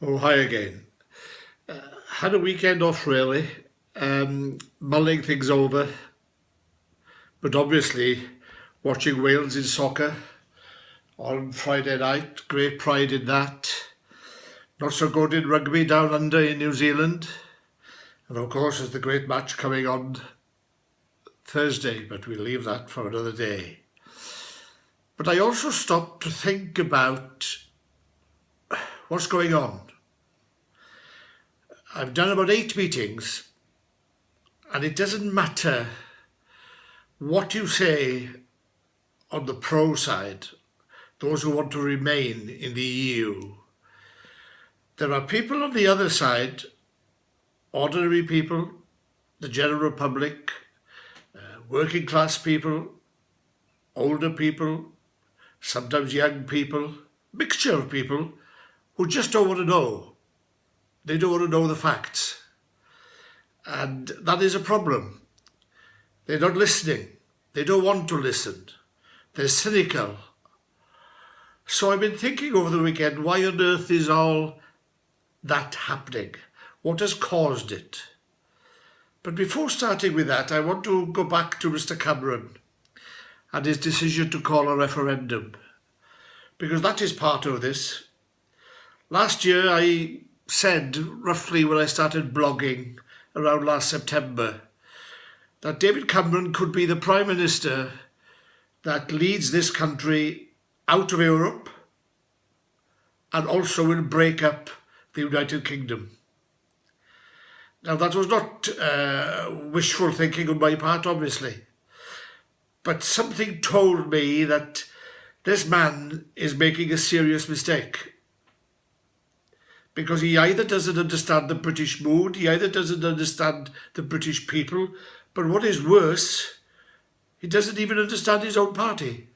Oh, hi again. Had a weekend off really, mulling things over, but obviously watching Wales in soccer on Friday night, great pride in that. Not so good in rugby down under in New Zealand. And of course there's the great match coming on Thursday, but we'll leave that for another day. But I also stopped to think about what's going on. I've done about 8 meetings, and it doesn't matter what you say on the pro side, those who want to remain in the EU. There are people on the other side, ordinary people, the general public, working class people, older people, sometimes young people, mixture of people who just don't want to know. They don't want to know the facts. And that is a problem. They're not listening. They don't want to listen. They're cynical. So I've been thinking over the weekend, why on earth is all that happening? What has caused it? But before starting with that, I want to go back to Mr. Cameron and his decision to call a referendum, because that is part of this. Last year, I said, roughly when I started blogging around last September, that David Cameron could be the Prime Minister that leads this country out of Europe and also will break up the United Kingdom. Now, that was not wishful thinking on my part, obviously, but something told me that this man is making a serious mistake, because he either doesn't understand the British mood, he either doesn't understand the British people, but what is worse, he doesn't even understand his own party.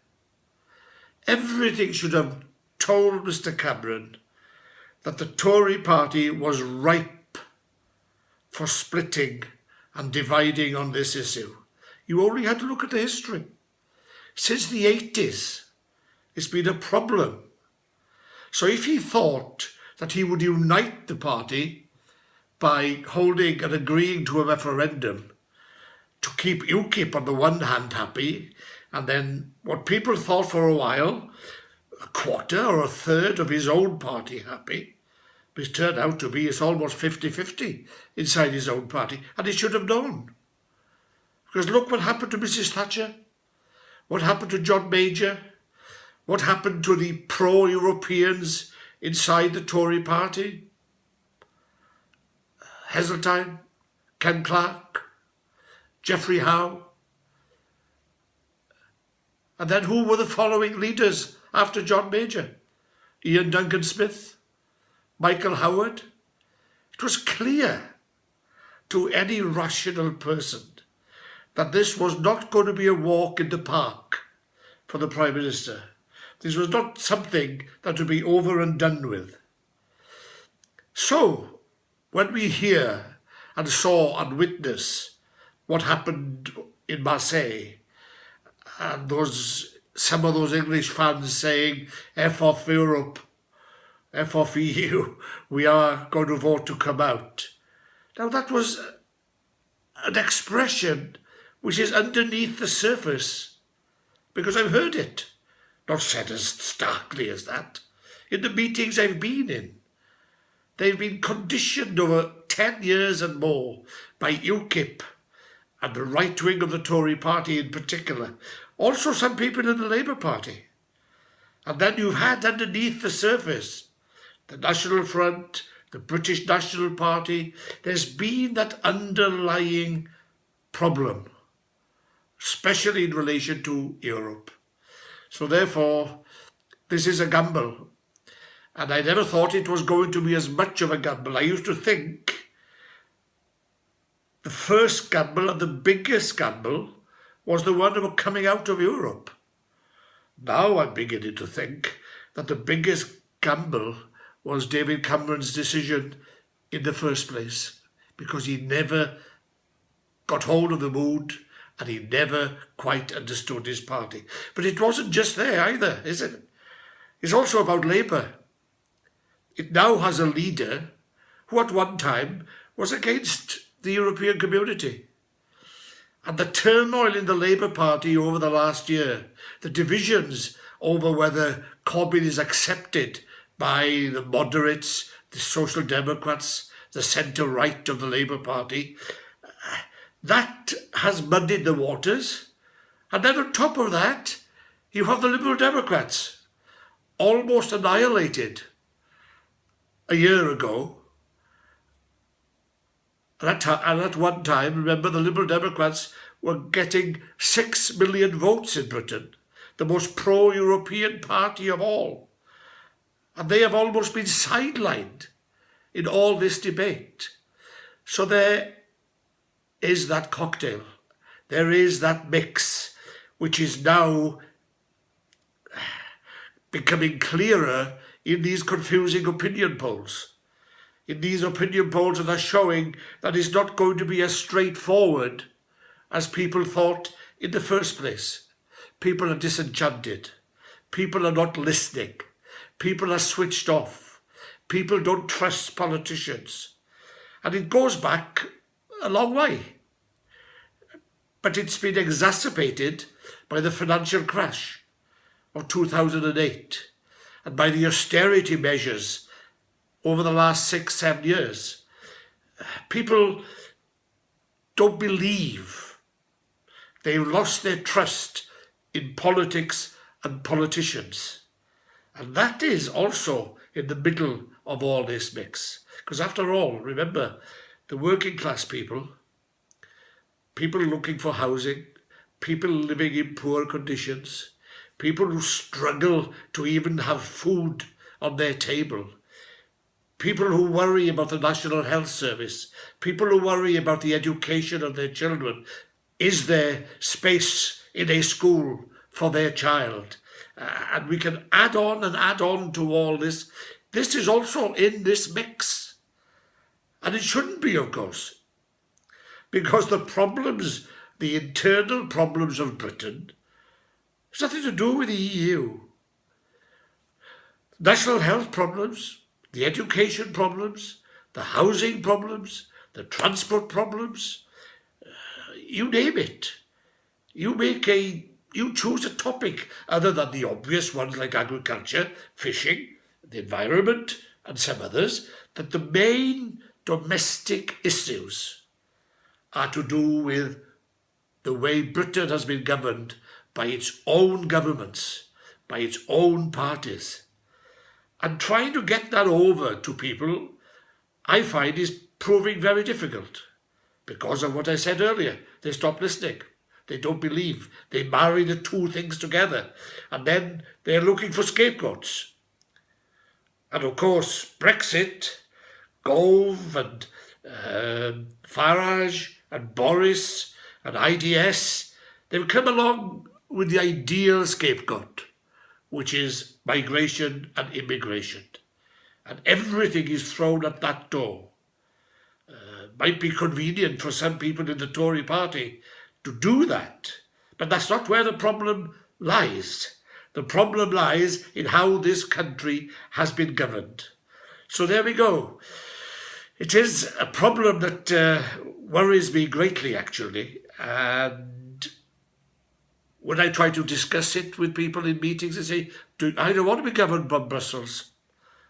Everything should have told Mr. Cameron that the Tory party was ripe for splitting and dividing on this issue. You only had to look at the history. Since the 80s, it's been a problem. So if he thought that he would unite the party by holding and agreeing to a referendum to keep UKIP on the one hand happy, and then what people thought for a while, a quarter or a third of his own party happy, which turned out to be it's almost 50-50 inside his own party, and he should have known. Because look what happened to Mrs. Thatcher, what happened to John Major, what happened to the pro-Europeans inside the Tory party. Heseltine, Ken Clarke, Geoffrey Howe. And then who were the following leaders after John Major? Ian Duncan Smith, Michael Howard. It was clear to any rational person that this was not going to be a walk in the park for the Prime Minister. This was not something that would be over and done with. So, when we hear and saw and witness what happened in Marseille, and some of those English fans saying, F off Europe, F off EU, we are going to vote to come out. Now that was an expression which is underneath the surface, because I've heard it. Not said as starkly as that. In the meetings I've been in, they've been conditioned over 10 years and more by UKIP and the right wing of the Tory party in particular. Also some people in the Labour Party. And then you've had underneath the surface the National Front, the British National Party. There's been that underlying problem, especially in relation to Europe. So therefore, this is a gamble. And I never thought it was going to be as much of a gamble. I used to think the first gamble and the biggest gamble was the one of coming out of Europe. Now I'm beginning to think that the biggest gamble was David Cameron's decision in the first place, because he never got hold of the mood and he never quite understood his party. But it wasn't just there either, is it? It's also about Labour. it now has a leader who at one time was against the European community. And the turmoil in the Labour Party over the last year, the divisions over whether Corbyn is accepted by the moderates, the Social Democrats, the centre-right of the Labour Party, that has muddied the waters. And then on top of that, you have the Liberal Democrats, almost annihilated a year ago. And at one time, remember, the Liberal Democrats were getting 6 million votes in Britain, the most pro-European party of all. And they have almost been sidelined in all this debate. So there is that cocktail. There is that mix, which is now becoming clearer in these confusing opinion polls. In these opinion polls that are showing that it's not going to be as straightforward as people thought in the first place. People are disenchanted. People are not listening. People are switched off. People don't trust politicians. And it goes back a long way. But it's been exacerbated by the financial crash of 2008 and by the austerity measures over the last 6-7 years. People don't believe. They've lost their trust in politics and politicians. And that is also in the middle of all this mix. Because after all, remember, the working class people, people looking for housing, people living in poor conditions, people who struggle to even have food on their table, people who worry about the National Health Service, people who worry about the education of their children. Is there space in a school for their child? And we can add on to all this. This is also in this mix. And it shouldn't be, of course. Because the problems, the internal problems of Britain, has nothing to do with the EU. National health problems, the education problems, the housing problems, the transport problems, you name it. You choose a topic other than the obvious ones like agriculture, fishing, the environment, and some others, that the main domestic issues are to do with the way Britain has been governed by its own governments, by its own parties. And trying to get that over to people, I find, is proving very difficult because of what I said earlier. They stop listening. They don't believe. They marry the two things together. And then they're looking for scapegoats. And of course, Brexit, Gove and Farage and Boris and IDS, they've come along with the ideal scapegoat, which is migration and immigration. And everything is thrown at that door. Might be convenient for some people in the Tory party to do that, but that's not where the problem lies. The problem lies in how this country has been governed. So there we go. It is a problem that worries me greatly, actually, and when I try to discuss it with people in meetings, they say, I don't want to be governed by Brussels.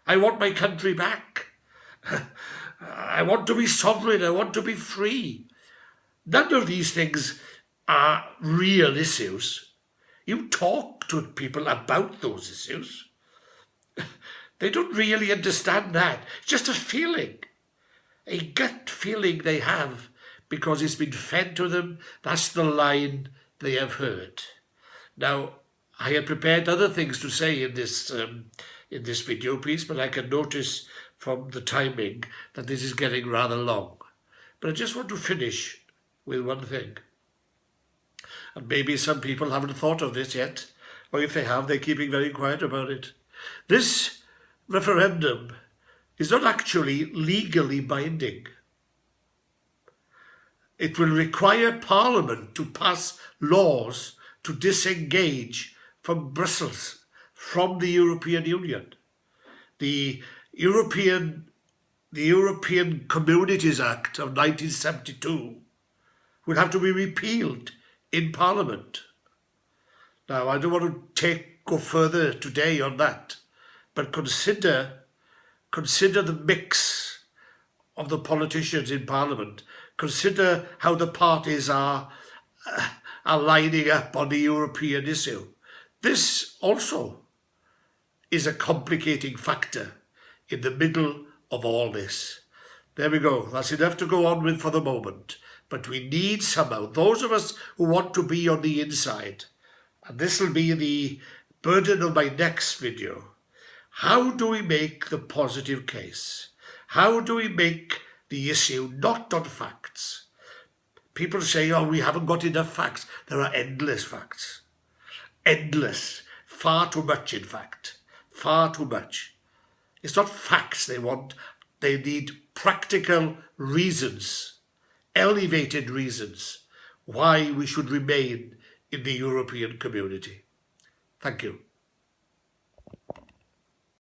I want my country back. I want to be sovereign. I want to be free. None of these things are real issues. You talk to people about those issues. They don't really understand that. It's just a feeling, a gut feeling they have because it's been fed to them. That's the line they have heard. Now, I had prepared other things to say in this video piece, but I can notice from the timing that this is getting rather long. But I just want to finish with one thing. And maybe some people haven't thought of this yet, or if they have, they're keeping very quiet about it. This referendum is not actually legally binding. It will require Parliament to pass laws to disengage from Brussels, from the European Union. The the European Communities Act of 1972 would have to be repealed in Parliament. Now, I don't want to go further today on that, but consider the mix of the politicians in Parliament. Consider how the parties are lining up on the European issue. This also is a complicating factor in the middle of all this. There we go. That's enough to go on with for the moment. But we need somehow, those of us who want to be on the inside, and this will be the burden of my next video, how do we make the positive case? How do we make the issue not on facts? People say, oh, we haven't got enough facts. There are endless facts. Endless. Far too much, in fact. Far too much. It's not facts they want. They need practical reasons, elevated reasons, why we should remain in the European community. Thank you.